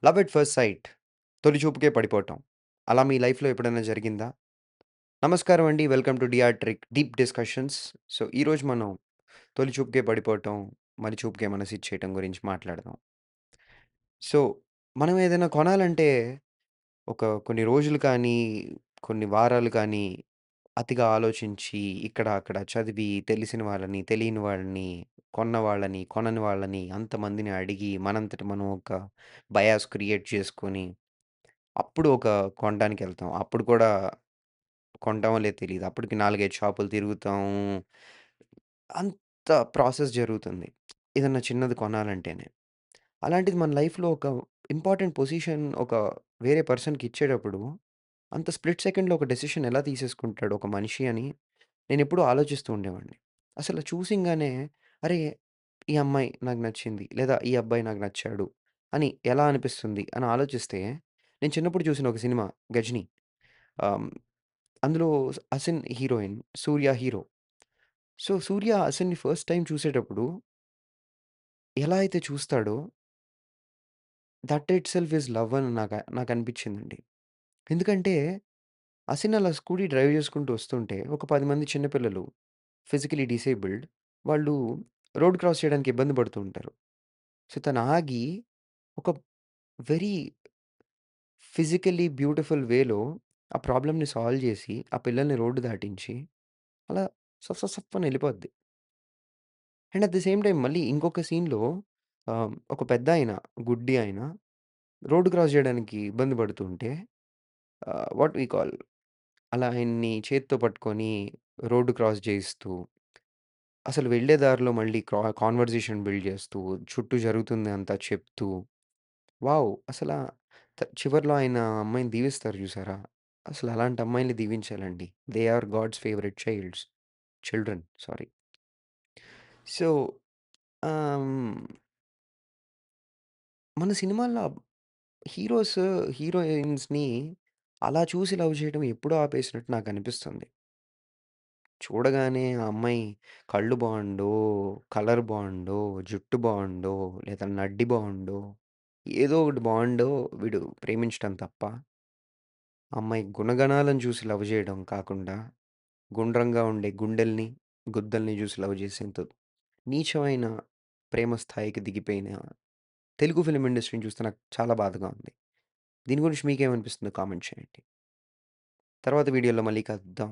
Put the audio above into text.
Love at first sight. తొలి చూపుకే పడిపోవటం. అలా మీ లైఫ్‌లో ఎప్పుడైనా జరిగిందా? నమస్కారం అండి. Welcome to DR trick deep discussions. So, ఈరోజు మనం తొలి చూపుకే పడిపోవటం, మరి చూపుకే మనసిచ్చేయటం గురించి మాట్లాడదాం. సో, మనం ఏదైనా కొనాలంటే కొన్ని రోజులు కానీ, కొన్ని వారాలు కానీ, అతిగా ఆలోచించి ఇక్కడ, అక్కడ చదివి తెలిసిన వాళ్ళని, తెలియని వాళ్ళని, కొన్న వాళ్ళని, కొనని వాళ్ళని అంతమందిని అడిగి మనంతట మనం ఒక బయాస్ క్రియేట్ చేసుకొని అప్పుడు కొనడానికెళ్తాం. అప్పుడు కూడా కొంటామో లేదో తెలీదు. అప్పటికి 4, 5 షాపులు తిరుగుతాం. అంత ప్రాసెస్ జరుగుతుంది. ఏదన్నా చిన్నది కొనాలంటేనే. అలాంటిది మన లైఫ్‌లో ఒక ఇంపార్టెంట్ పొజిషన్ వేరే పర్సన్‌కిచ్చేటప్పుడు, అంత స్ప్లిట్ సెకండ్‌లో ఒక డెసిషన్ ఎలా తీసేసుకుంటాడు ఒక మనిషి అని నేనెప్పుడూ ఆలోచిస్తూ ఉండేవాడిని. అసలు చూసింగానే అరే! ఈ అమ్మాయి నాకు నచ్చింది. లేదా ఈ అబ్బాయి నాకు నచ్చాడు అని ఎలా అనిపిస్తుంది అని ఆలోచిస్తే, నేను చిన్నప్పుడు చూసిన ఒక సినిమా 'గజిని'. ఆహ్, అందులో 'Asin' heroine, 'Suriya' hero. So, 'Suriya' 'అసిన్‌ని' ఫస్ట్ టైమ్ చూసేటప్పుడు ఎలా అయితే చూస్తాడో that itself is love అని నాకనిపించిందండి. ఎందుకంటే 'అసిన్' అలా స్కూటీ డ్రైవ్ చేసుకుంటూ వస్తుంటే ఒక 10 మంది చిన్న పిల్లలు ఫిజికల్లీ డిసేబుల్డ్ వాళ్ళు రోడ్ క్రాస్ చేయడానికి ఇబ్బంది పడుతూ ఉంటారు. సో, తను ఆగి ఒక వెరీ ఫిజికల్లీ బ్యూటిఫుల్ వేలో ఆ ప్రాబ్లమ్‌ని సాల్వ్ చేసి, ఆ పిల్లల్ని రోడ్డు దాటించి అలా సఫ్ సఫ్ సఫ్ అని ఎళ్ళిపోద్ది. And at the same time మళ్ళీ ఇంకొక సీన్‌లో ఒక పెద్దాయన, గుడ్డి ఆయన రోడ్ క్రాస్ జేయడానికి ఇబ్బంది పడుతుంటే వాట్ వి కాల్ అలా ఆయన్ని చేత్తో పట్టుకొని రోడ్ క్రాస్ చేయిస్తూ, అసలు వెళ్ళే దారిలో మళ్ళీ కాన్వర్జేషన్ బిల్డ్ చేస్తూ, చుట్టూ జరుగుతుందంతా చెప్తూ, వావ్! చివర్లో ఆయన అమ్మాయిని దీవిస్తారు చూసారా? అసలు అలాంటి అమ్మాయిల్ని దీవించాలండి. They are god's favourite children sorry. So, ah, hmm, మన సినిమాల్లో హీరోస్, హీరోయిన్స్‌ని అలా చూసి లవ్ చేయడం ఎప్పుడో ఆపేసినట్టు నాకనిపిస్తుంది. చూడగానే ఆ అమ్మాయి కళ్ళు బావుండో, కలర్ బావుండో, జుట్టు బావుండో, లేదా నడ్డి బావుండో, ఏదో ఒకటి బావుండో వీడు ప్రేమించటం తప్ప, ఆ అమ్మాయి గుణగణాలను చూసి లవ్ చేయడం కాకుండా, గుండ్రంగా ఉండే గుండెల్ని, గుద్దల్ని చూసి లవ్ చేసేంత నీచమైన ప్రేమ స్థాయికి దిగిపోయిన తెలుగు ఫిల్మ్ ఇండస్ట్రీని చూస్తే నాకు చాలా బాధగా ఉంది. దీని గురించి మీకేమనిపిస్తుందో కామెంట్ చేయండి. తర్వాత వీడియోలో మళ్ళీ కలుద్దాం.